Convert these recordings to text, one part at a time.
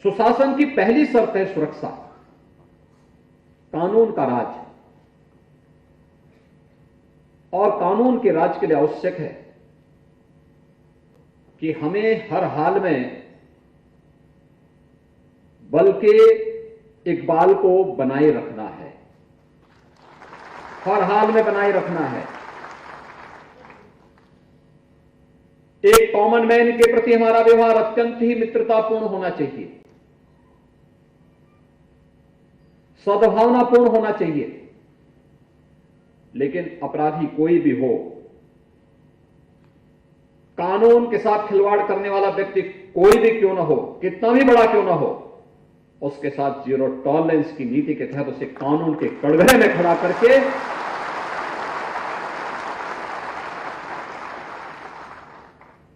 सुशासन की पहली शर्त है सुरक्षा, कानून का राज। और कानून के राज के लिए आवश्यक है कि हमें हर हाल में बल के इकबाल को बनाए रखना है, हर हाल में बनाए रखना है। एक कॉमन मैन के प्रति हमारा व्यवहार अत्यंत ही मित्रतापूर्ण होना चाहिए, सद्भावनापूर्ण होना चाहिए। लेकिन अपराधी कोई भी हो, कानून के साथ खिलवाड़ करने वाला व्यक्ति कोई भी क्यों ना हो, कितना भी बड़ा क्यों ना हो, उसके साथ जीरो टॉलरेंस की नीति के तहत उसे कानून के कटघरे में खड़ा करके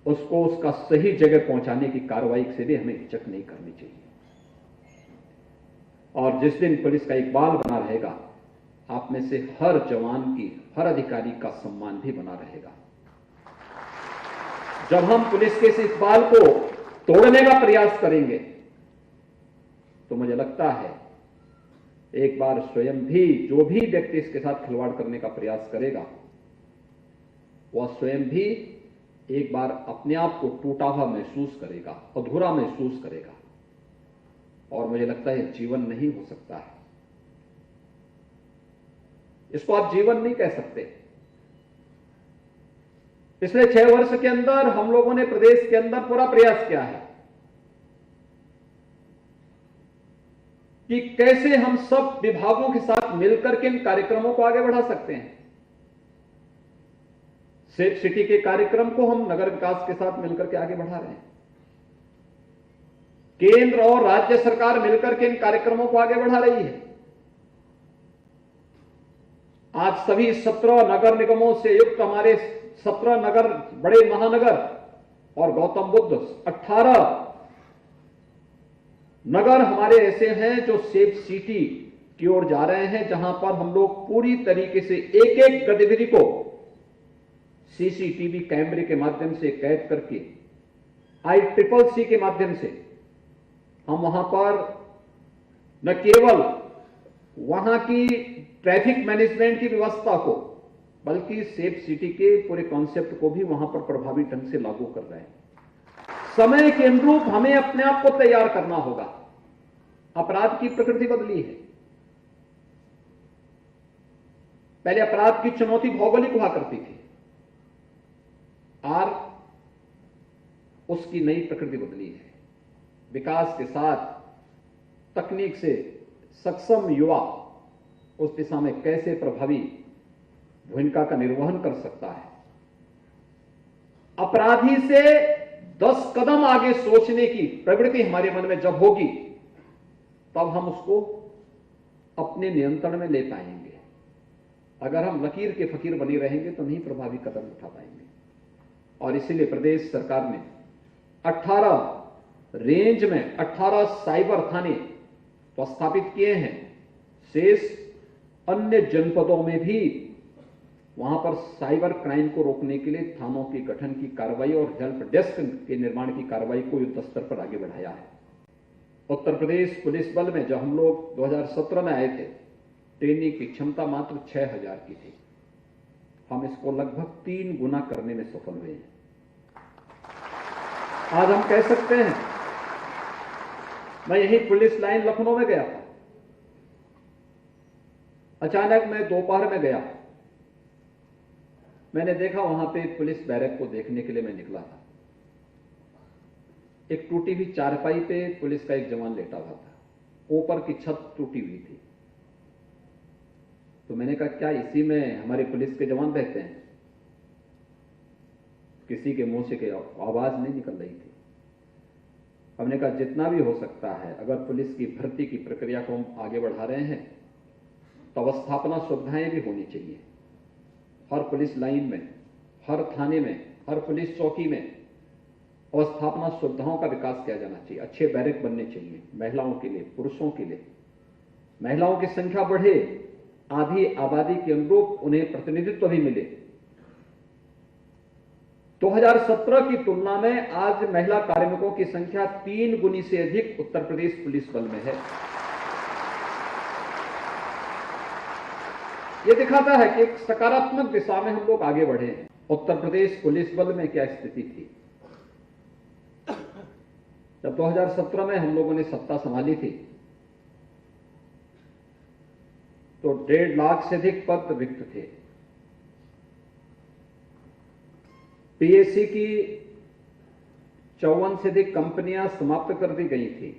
उसको उसका सही जगह पहुंचाने की कार्रवाई से भी हमें हिचक नहीं करनी चाहिए। और जिस दिन पुलिस का इकबाल बना रहेगा, आप में से हर जवान की, हर अधिकारी का सम्मान भी बना रहेगा। जब हम पुलिस के इस इकबाल को तोड़ने का प्रयास करेंगे तो मुझे लगता है एक बार स्वयं भी, जो भी व्यक्ति इसके साथ खिलवाड़ करने का प्रयास करेगा, वह स्वयं भी एक बार अपने आप को टूटा हुआ महसूस करेगा, अधूरा महसूस करेगा। और मुझे लगता है जीवन नहीं हो सकता है, इसको आप जीवन नहीं कह सकते। पिछले 6 वर्ष के अंदर हम लोगों ने प्रदेश के अंदर पूरा प्रयास किया है कि कैसे हम सब विभागों के साथ मिलकर के इन कार्यक्रमों को आगे बढ़ा सकते हैं। सेफ सिटी के कार्यक्रम को हम नगर विकास के साथ मिलकर के आगे बढ़ा रहे हैं। केंद्र और राज्य सरकार मिलकर के इन कार्यक्रमों को आगे बढ़ा रही है। आज सभी 17 नगर निगमों से युक्त हमारे 17 नगर, बड़े महानगर और गौतम बुद्ध 18 नगर हमारे ऐसे हैं जो सेफ सिटी की ओर जा रहे हैं, जहां पर हम लोग पूरी तरीके से एक एक गतिविधि को सीसीटीवी कैमरे के माध्यम से कैद करके, ICCC के माध्यम से हम वहां पर न केवल वहां की ट्रैफिक मैनेजमेंट की व्यवस्था को, बल्कि सेफ सिटी के पूरे कॉन्सेप्ट को भी वहां पर प्रभावी ढंग से लागू कर रहे हैं। समय के अनुरूप हमें अपने आप को तैयार करना होगा। अपराध की प्रकृति बदली है। पहले अपराध की चुनौती भौगोलिक हुआ करती थी, आज उसकी नई प्रकृति बदली है। विकास के साथ तकनीक से सक्षम युवा उस दिशा में कैसे प्रभावी भूमिका का निर्वहन कर सकता है। अपराधी से 10 कदम आगे सोचने की प्रवृत्ति हमारे मन में जब होगी, तब हम उसको अपने नियंत्रण में ले पाएंगे। अगर हम लकीर के फकीर बनी रहेंगे तो नहीं प्रभावी कदम उठा पाएंगे। और इसीलिए प्रदेश सरकार ने 18 रेंज में 18 साइबर थाने तो स्थापित किए हैं। शेष अन्य जनपदों में भी वहां पर साइबर क्राइम को रोकने के लिए थानों के गठन की कार्रवाई और हेल्प डेस्क के निर्माण की कार्रवाई को युद्ध स्तर पर आगे बढ़ाया है। उत्तर प्रदेश पुलिस बल में जब हम लोग 2017 में आए थे, ट्रेनिंग की क्षमता मात्र 6000 की थी। हम इसको लगभग 3 गुना करने में सफल हुए हैं। आज हम कह सकते हैं, मैं यही पुलिस लाइन लखनऊ में गया था, अचानक मैं दोपहर में गया, मैंने देखा वहां पे पुलिस बैरक को देखने के लिए मैं निकला था। एक टूटी हुई चारपाई पे पुलिस का एक जवान लेटा हुआ था, ऊपर की छत टूटी हुई थी। तो मैंने कहा, क्या इसी में हमारे पुलिस के जवान रहते हैं? किसी के मुंह से कोई आवाज नहीं निकल रही थी। हमने कहा, जितना भी हो सकता है, अगर पुलिस की भर्ती की प्रक्रिया को हम आगे बढ़ा रहे हैं तो अवस्थापना सुविधाएं भी होनी चाहिए। हर पुलिस लाइन में, हर थाने में, हर पुलिस चौकी में अवस्थापना सुविधाओं का विकास किया जाना चाहिए। अच्छे बैरक बनने चाहिए महिलाओं के लिए, पुरुषों के लिए। महिलाओं की संख्या बढ़े, आधी आबादी के अनुरूप उन्हें प्रतिनिधित्व भी मिले, 2017 की तुलना में आज महिला कार्मिकों की संख्या 3 गुनी से अधिक उत्तर प्रदेश पुलिस बल में है। यह दिखाता है कि एक सकारात्मक दिशा में हम लोग आगे बढ़े हैं। उत्तर प्रदेश पुलिस बल में क्या स्थिति थी? जब 2017 में हम लोगों ने सत्ता संभाली थी तो 1.5 लाख से अधिक पद रिक्त थे। पीएससी की 54 से अधिक कंपनियां समाप्त कर दी गई थी।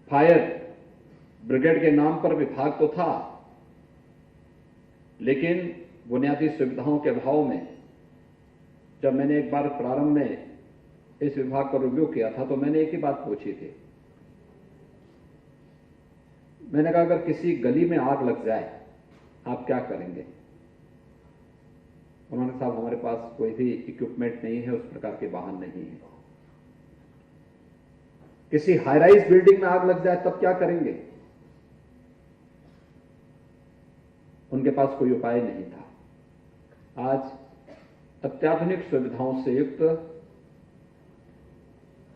फायर ब्रिगेड के नाम पर विभाग तो था, लेकिन बुनियादी सुविधाओं के अभाव में जब मैंने एक बार प्रारंभ में इस विभाग का रिव्यू किया था तो मैंने एक ही बात पूछी थी। मैंने कहा अगर किसी गली में आग लग जाए आप क्या करेंगे? उन्होंने साहब हमारे पास कोई भी इक्विपमेंट नहीं है, उस प्रकार के वाहन नहीं है। किसी हाई राइज बिल्डिंग में आग लग जाए तब क्या करेंगे? उनके पास कोई उपाय नहीं था। आज अत्याधुनिक सुविधाओं से युक्त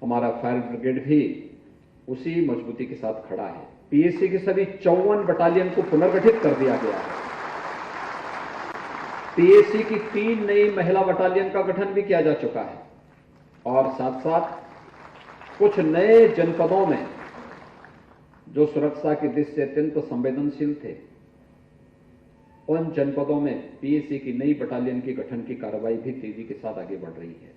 हमारा फायर ब्रिगेड भी उसी मजबूती के साथ खड़ा है। पीएससी की सभी 54 बटालियन को पुनर्गठित कर दिया गया है। पीएससी की 3 नई महिला बटालियन का गठन भी किया जा चुका है और साथ साथ कुछ नए जनपदों में जो सुरक्षा की दृष्टि से अत्यंत संवेदनशील थे, उन जनपदों में पीएससी की नई बटालियन के गठन की कार्रवाई भी तेजी के साथ आगे बढ़ रही है।